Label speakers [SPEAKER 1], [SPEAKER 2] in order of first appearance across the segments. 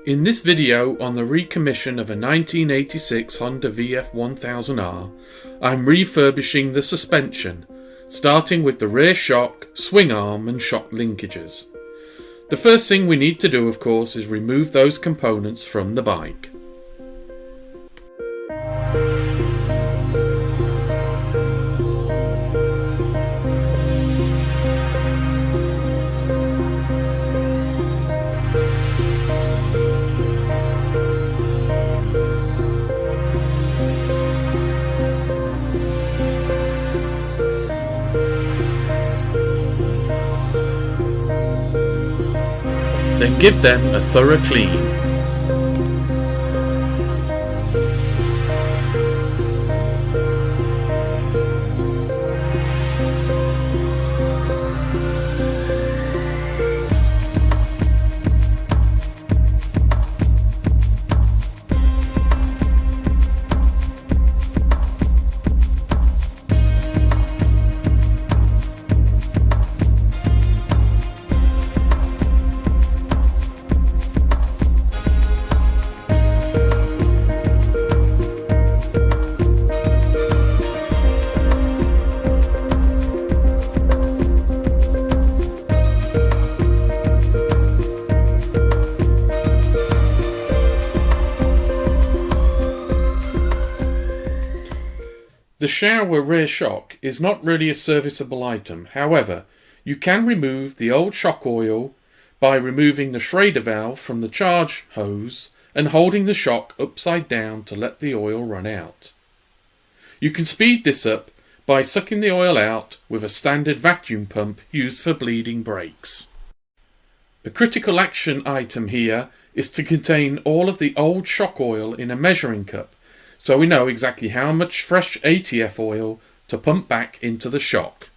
[SPEAKER 1] In this video on the recommission of a 1986 Honda VF1000R, I'm refurbishing the suspension, starting with the rear shock, swing arm and shock linkages. The first thing we need to do, of course, is remove those components from the bike. Then give them a thorough clean. The shower rear shock is not really a serviceable item. However, you can remove the old shock oil by removing the Schrader valve from the charge hose and holding the shock upside down to let the oil run out. You can speed this up by sucking the oil out with a standard vacuum pump used for bleeding brakes. A critical action item here is to contain all of the old shock oil in a measuring cup, so we know exactly how much fresh ATF oil to pump back into the shock.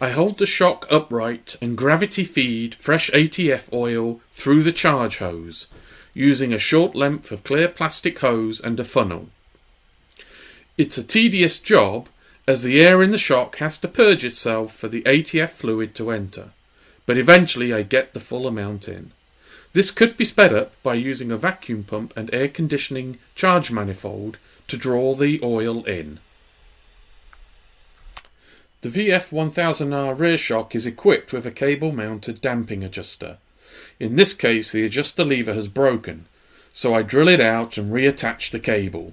[SPEAKER 1] I hold the shock upright and gravity feed fresh ATF oil through the charge hose, using a short length of clear plastic hose and a funnel. It's a tedious job, as the air in the shock has to purge itself for the ATF fluid to enter, but eventually I get the full amount in. This could be sped up by using a vacuum pump and air conditioning charge manifold to draw the oil in. The VF1000R rear shock is equipped with a cable-mounted damping adjuster. In this case, the adjuster lever has broken, so I drill it out and reattach the cable.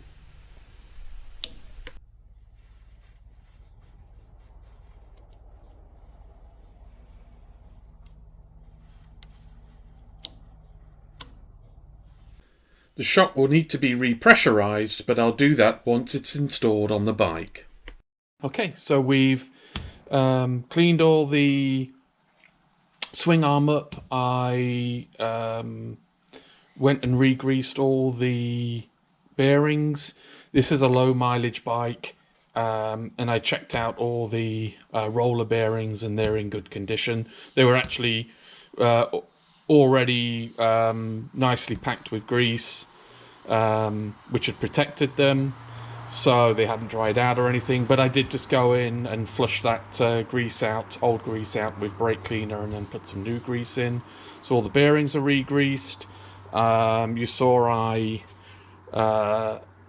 [SPEAKER 1] The shock will need to be repressurized, but I'll do that once it's installed on the bike. Okay, so we've cleaned all the swing arm up. I went and re-greased all the bearings. This is a low mileage bike, and I checked out all the roller bearings and they're in good condition. They were actually already nicely packed with grease, which had protected them, so they hadn't dried out or anything. But I did just go in and flush that old grease out with brake cleaner and then put some new grease in. So all the bearings are re-greased. You saw I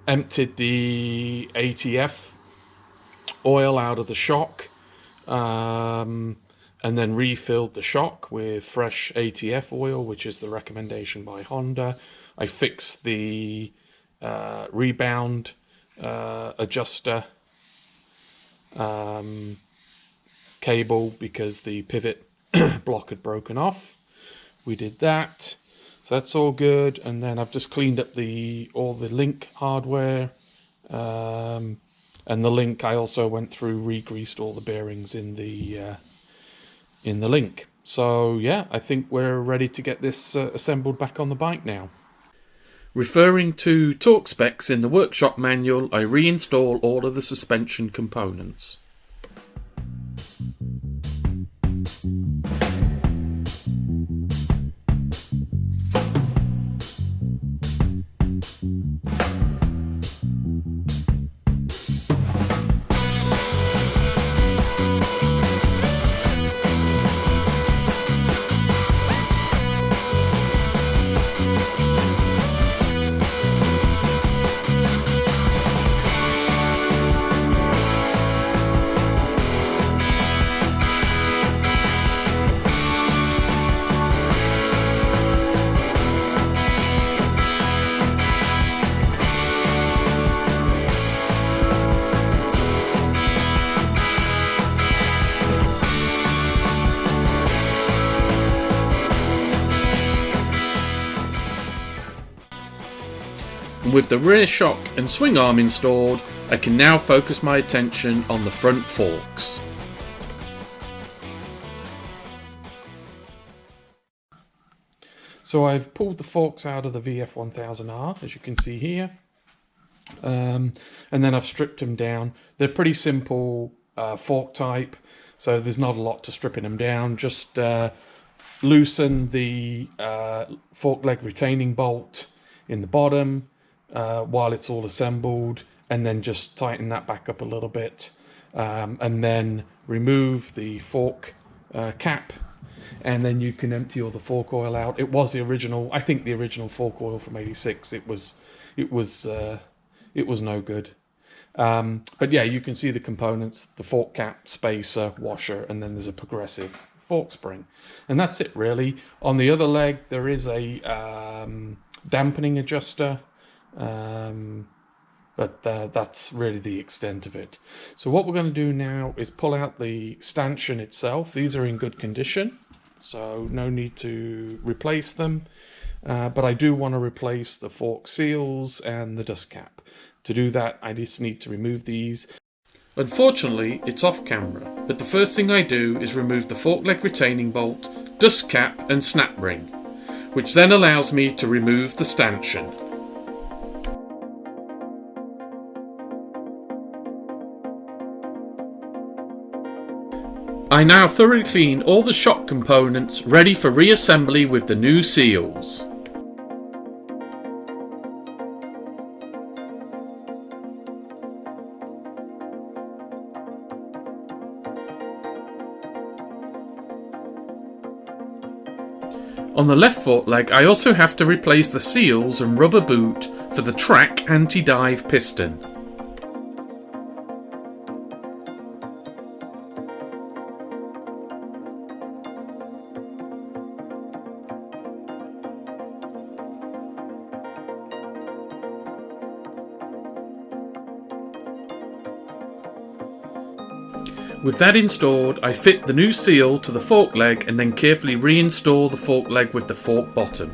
[SPEAKER 1] emptied the ATF oil out of the shock, and then refilled the shock with fresh ATF oil, which is the recommendation by Honda. I fixed the rebound adjuster cable because the pivot block had broken off. We did that, so that's all good. And then I've just cleaned up all the link hardware, and the link I also went through, re-greased all the bearings in the link. So yeah, I think we're ready to get this assembled back on the bike now. Referring to torque specs in the workshop manual, I reinstall all of the suspension components. and with the rear shock and swing arm installed, I can now focus my attention on the front forks. So I've pulled the forks out of the VF1000R, as you can see here, and then I've stripped them down. They're pretty simple fork type, so there's not a lot to stripping them down. Just loosen the fork leg retaining bolt in the bottom while it's all assembled, and then just tighten that back up a little bit, and then remove the fork cap, and then you can empty all the fork oil out. It was the original, I think the original fork oil from '86. It was no good. But yeah, you can see the components: the fork cap, spacer, washer, and then there's a progressive fork spring, and that's it really. On the other leg there is a dampening adjuster, but that's really the extent of it. So what we're going to do now is pull out the stanchion itself. These are in good condition, so no need to replace them, but I do want to replace the fork seals and the dust cap. To do that, I just need to remove these. Unfortunately, it's off camera, but the first thing I do is remove the fork leg retaining bolt, dust cap and snap ring, which then allows me to remove the stanchion. I now thoroughly clean all the shock components ready for reassembly with the new seals. On the left fork leg, I also have to replace the seals and rubber boot for the track anti-dive piston. With that installed, I fit the new seal to the fork leg and then carefully reinstall the fork leg with the fork bottom.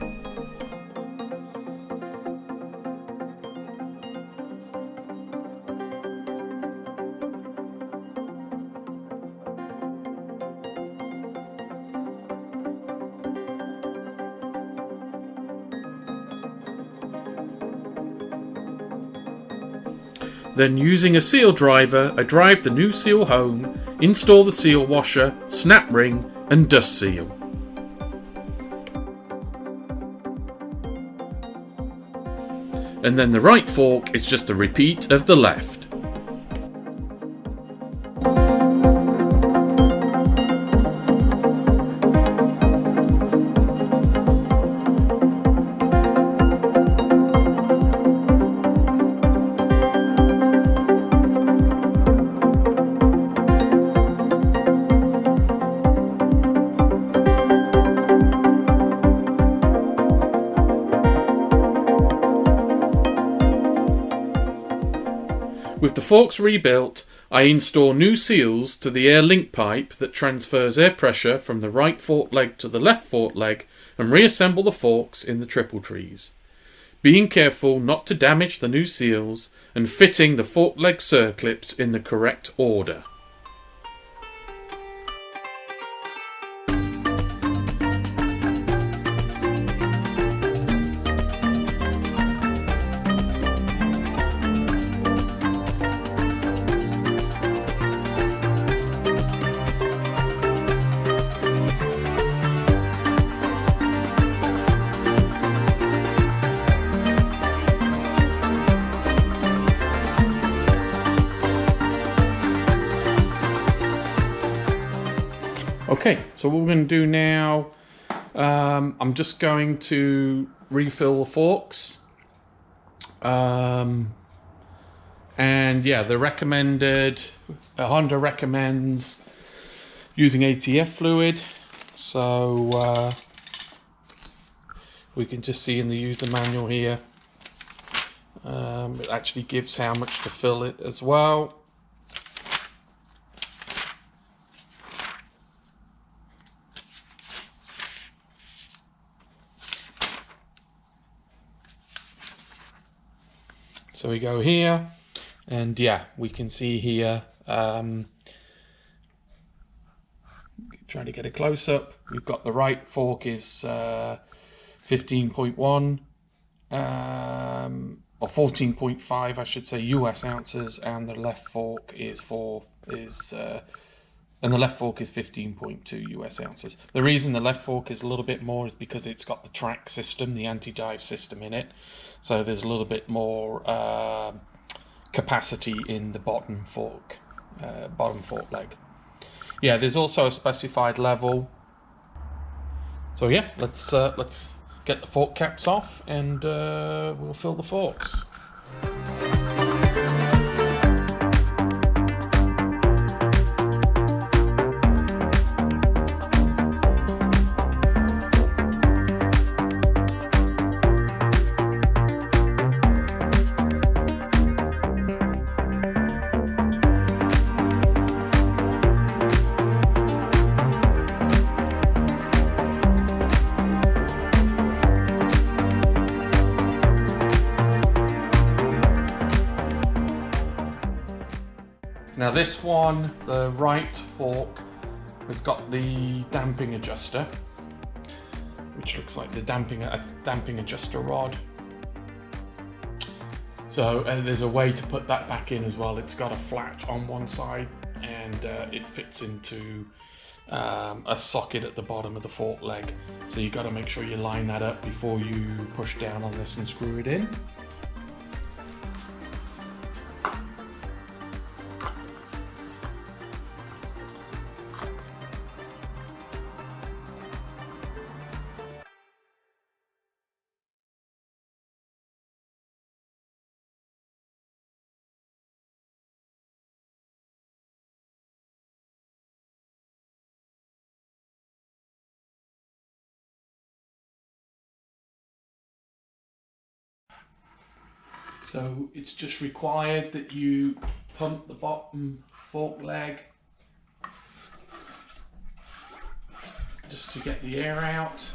[SPEAKER 1] Then using a seal driver, I drive the new seal home, install the seal washer, snap ring and dust seal. And then the right fork is just a repeat of the left. With the forks rebuilt, I install new seals to the air link pipe that transfers air pressure from the right fork leg to the left fork leg and reassemble the forks in the triple trees, being careful not to damage the new seals and fitting the fork leg circlips in the correct order. Okay, so what we're going to do now, I'm just going to refill the forks. And yeah, the recommended, Honda recommends using ATF fluid. So we can just see in the user manual here, it actually gives how much to fill it as well. So we go here, and yeah, we can see here, trying to get a close-up, we've got the right fork is 15.1, or 14.5 I should say, US ounces, and the left fork is 15.2 US ounces. The reason the left fork is a little bit more is because it's got the track system, the anti-dive system in it. So there's a little bit more capacity in the bottom fork leg. Yeah, there's also a specified level. So yeah, let's get the fork caps off, and we'll fill the forks. Now this one, the right fork, has got the damping adjuster, which looks like the damping adjuster rod. So there's a way to put that back in as well. It's got a flat on one side, and it fits into a socket at the bottom of the fork leg. So you've got to make sure you line that up before you push down on this and screw it in. So it's just required that you pump the bottom fork leg just to get the air out.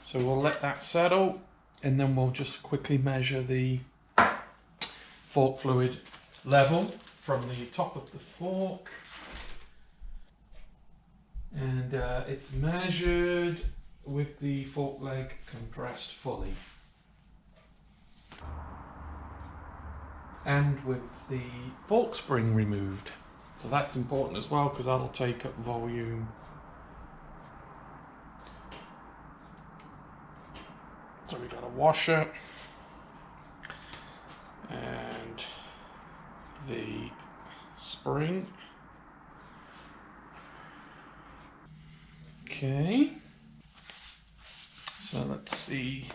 [SPEAKER 1] So we'll let that settle, and then we'll just quickly measure the fork fluid level from the top of the fork. And it's measured with the fork leg compressed fully, and with the fork spring removed. So that's important as well, because that'll take up volume. So we got a washer and the spring. Okay, so let's see,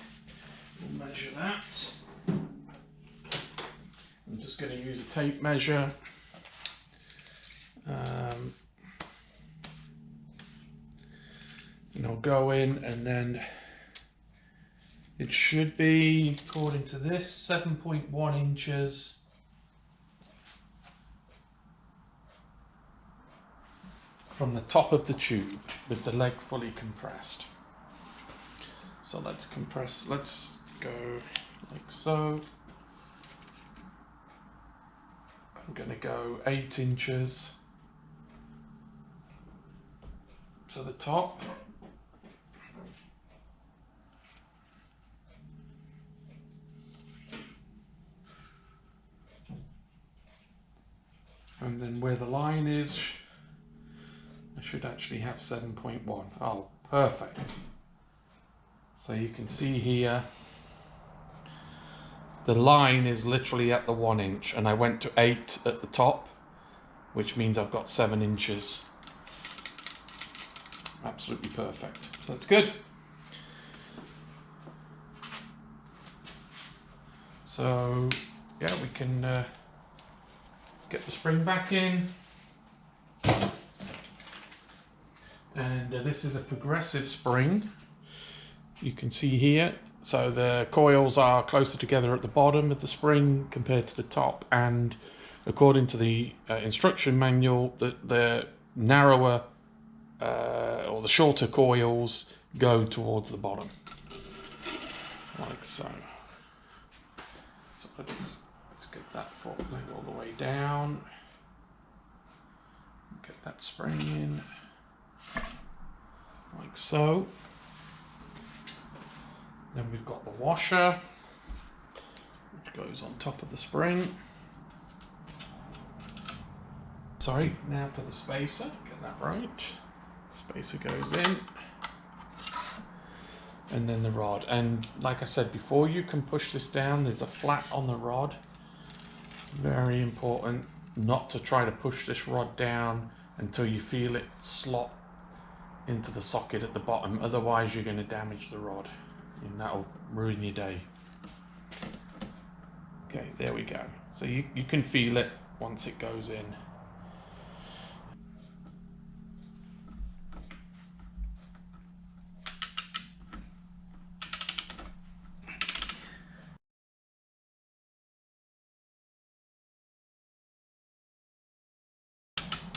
[SPEAKER 1] we'll measure that. I'm just going to use a tape measure. And I'll go in, and then it should be, according to this, 7.1 inches. From the top of the tube with the leg fully compressed. So let's compress, let's go like so. I'm going to go 8 inches to the top. And then where the line is, I should actually have 7.1. Oh, perfect. So you can see here, the line is literally at the 1 inch, and I went to 8 at the top, which means I've got 7 inches. Absolutely perfect. So that's good. So yeah, we can get the spring back in. And this is a progressive spring. You can see here, so the coils are closer together at the bottom of the spring compared to the top, and according to the instruction manual, the narrower or the shorter coils go towards the bottom, like so. So let's get that fork leg all the way down. Get that spring in, like so. Then we've got the washer, which goes on top of the spring. Sorry, now for the spacer, get that right. Spacer goes in. And then the rod. And like I said, before you can push this down, there's a flat on the rod. Very important not to try to push this rod down until you feel it slot into the socket at the bottom. Otherwise, you're going to damage the rod, and that'll ruin your day. Okay, there we go. So you can feel it once it goes in.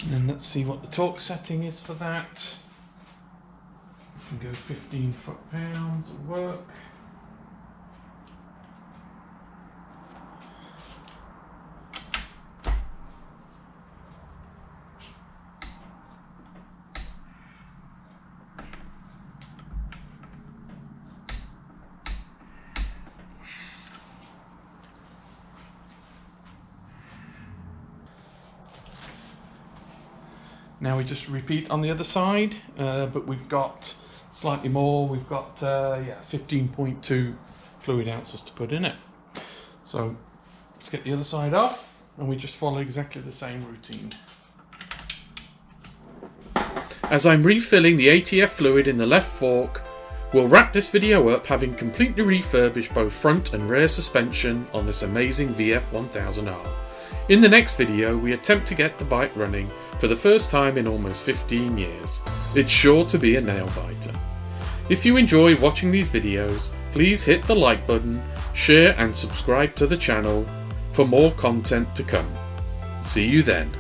[SPEAKER 1] And then let's see what the torque setting is for that. We can go 15 foot-pounds of work. Now we just repeat on the other side, but we've got slightly more. We've got 15.2 fluid ounces to put in it. So let's get the other side off, and we just follow exactly the same routine. As I'm refilling the ATF fluid in the left fork, we'll wrap this video up having completely refurbished both front and rear suspension on this amazing VF1000R. In the next video, we attempt to get the bike running for the first time in almost 15 years. It's sure to be a nail biter. If you enjoy watching these videos, please hit the like button, share and subscribe to the channel for more content to come. See you then.